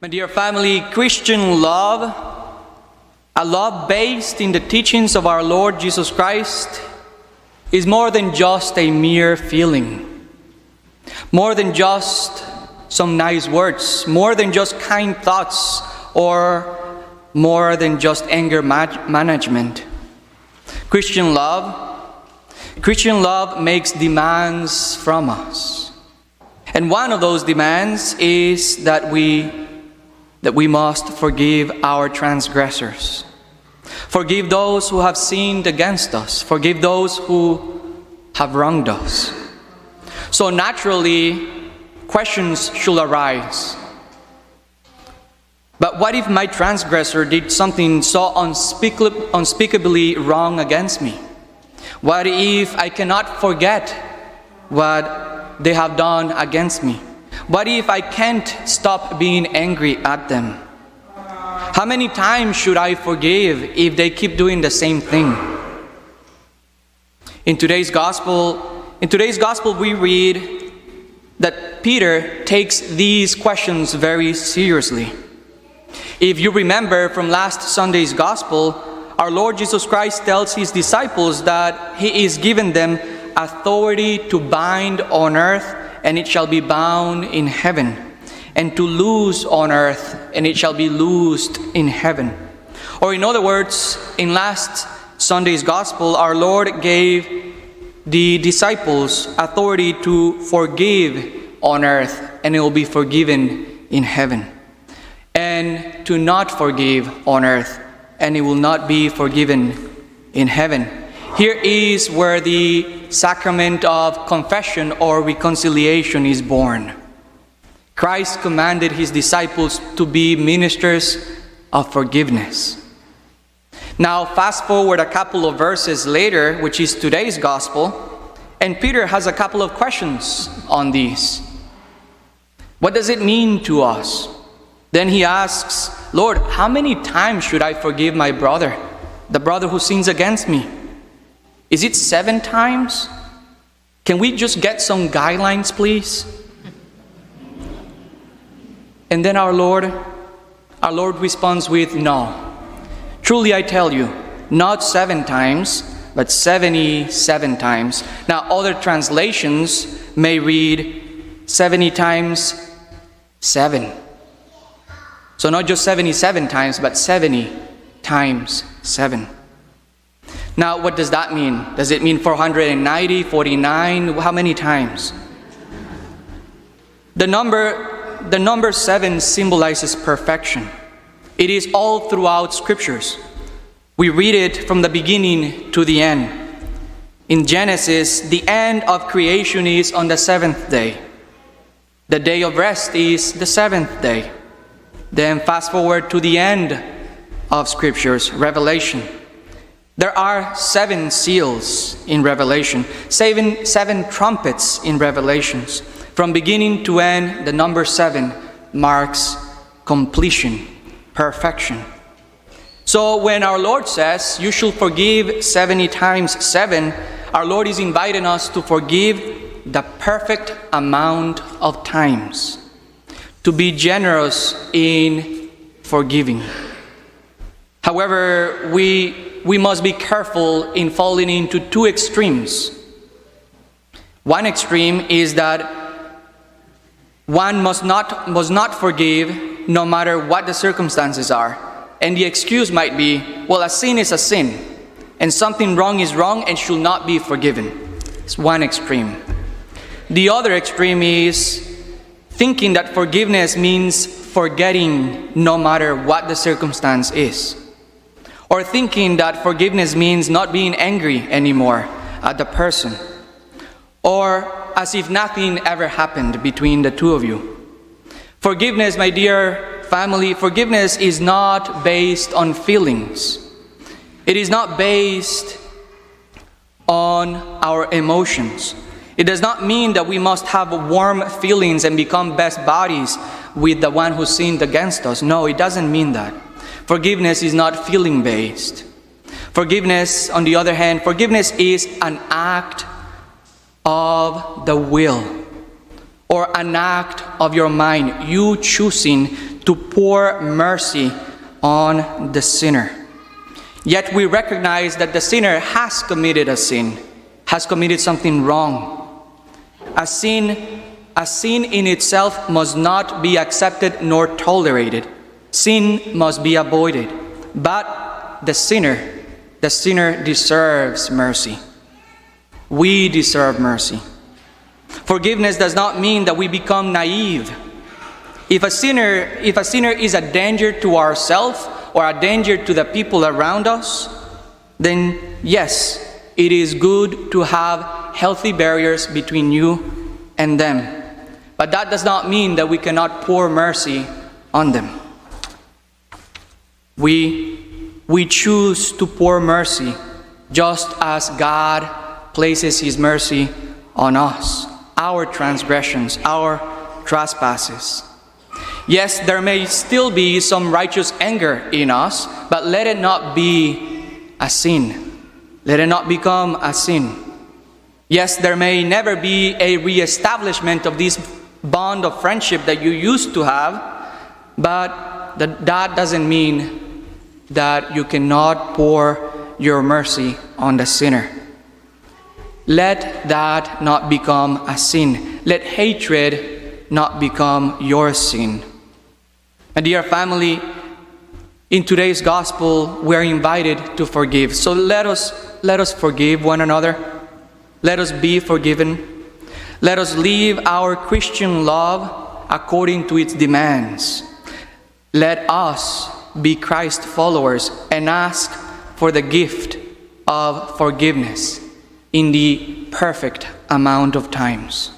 My dear family, Christian love, a love based in the teachings of our Lord Jesus Christ, is more than just a mere feeling, more than just some nice words, more than just kind thoughts, or more than just anger management. Christian love makes demands from us. And one of those demands is that we must forgive our transgressors. Forgive those who have sinned against us. Forgive those who have wronged us. So naturally, questions should arise. But what if my transgressor did something so unspeakably wrong against me? What if I cannot forget what they have done against me? What if I can't stop being angry at them? How many times should I forgive if they keep doing the same thing? In today's gospel we read that Peter takes these questions very seriously. If you remember from last Sunday's gospel, our Lord Jesus Christ tells his disciples that he is giving them authority to bind on earth, and it shall be bound in heaven, and to loose on earth, and it shall be loosed in heaven. Or in other words, in last Sunday's gospel, our Lord gave the disciples authority to forgive on earth, and it will be forgiven in heaven. And to not forgive on earth, and it will not be forgiven in heaven. Here is where the sacrament of confession or reconciliation is born. Christ commanded his disciples to be ministers of forgiveness. Now, fast forward a couple of verses later, which is today's gospel, and Peter has a couple of questions on these. What does it mean to us? Then he asks, Lord, how many times should I forgive my brother, the brother who sins against me? Is it 7 times? Can we just get some guidelines, please? And then our Lord responds with, no. Truly I tell you, not 7 times, but 77 times. Now other translations may read 70 times 7. So not just 77 times, but 70 times 7. Now, what does that mean? Does it mean 490, 49? How many times? The number 7 symbolizes perfection. It is all throughout Scriptures. We read it from the beginning to the end. In Genesis, the end of creation is on the 7th day. The day of rest is the 7th day. Then fast forward to the end of Scriptures, Revelation. There are 7 seals in Revelation, 7 trumpets in Revelations. From beginning to end, the number 7 marks completion, perfection. So when our Lord says, you should forgive 70 times 7, our Lord is inviting us to forgive the perfect amount of times, to be generous in forgiving. However, we must be careful in falling into 2 extremes. One extreme is that one must not forgive no matter what the circumstances are. And the excuse might be, well, a sin is a sin, and something wrong is wrong and should not be forgiven. It's one extreme. The other extreme is thinking that forgiveness means forgetting no matter what the circumstance is. Or thinking that forgiveness means not being angry anymore at the person. Or as if nothing ever happened between the two of you. Forgiveness, my dear family, forgiveness is not based on feelings. It is not based on our emotions. It does not mean that we must have warm feelings and become best buddies with the one who sinned against us. No, it doesn't mean that. Forgiveness is not feeling-based. Forgiveness, on the other hand, forgiveness is an act of the will or an act of your mind, you choosing to pour mercy on the sinner. Yet we recognize that the sinner has committed a sin, has committed something wrong. A sin in itself must not be accepted nor tolerated. Sin must be avoided. But the sinner deserves mercy. We deserve mercy. Forgiveness does not mean that we become naive. If a sinner is a danger to ourselves or a danger to the people around us, then yes, it is good to have healthy barriers between you and them. But that does not mean that we cannot pour mercy on them. We choose to pour mercy just as God places His mercy on us, our transgressions, our trespasses. Yes, there may still be some righteous anger in us, but let it not be a sin. Let it not become a sin. Yes, there may never be a reestablishment of this bond of friendship that you used to have, but that doesn't mean that you cannot pour your mercy on the sinner. Let that not become a sin. Let hatred not become your sin. And dear family, in today's gospel, we are invited to forgive. So let us forgive one another. Let us be forgiven. Let us live our Christian love according to its demands. Let us be Christ followers and ask for the gift of forgiveness in the perfect amount of times.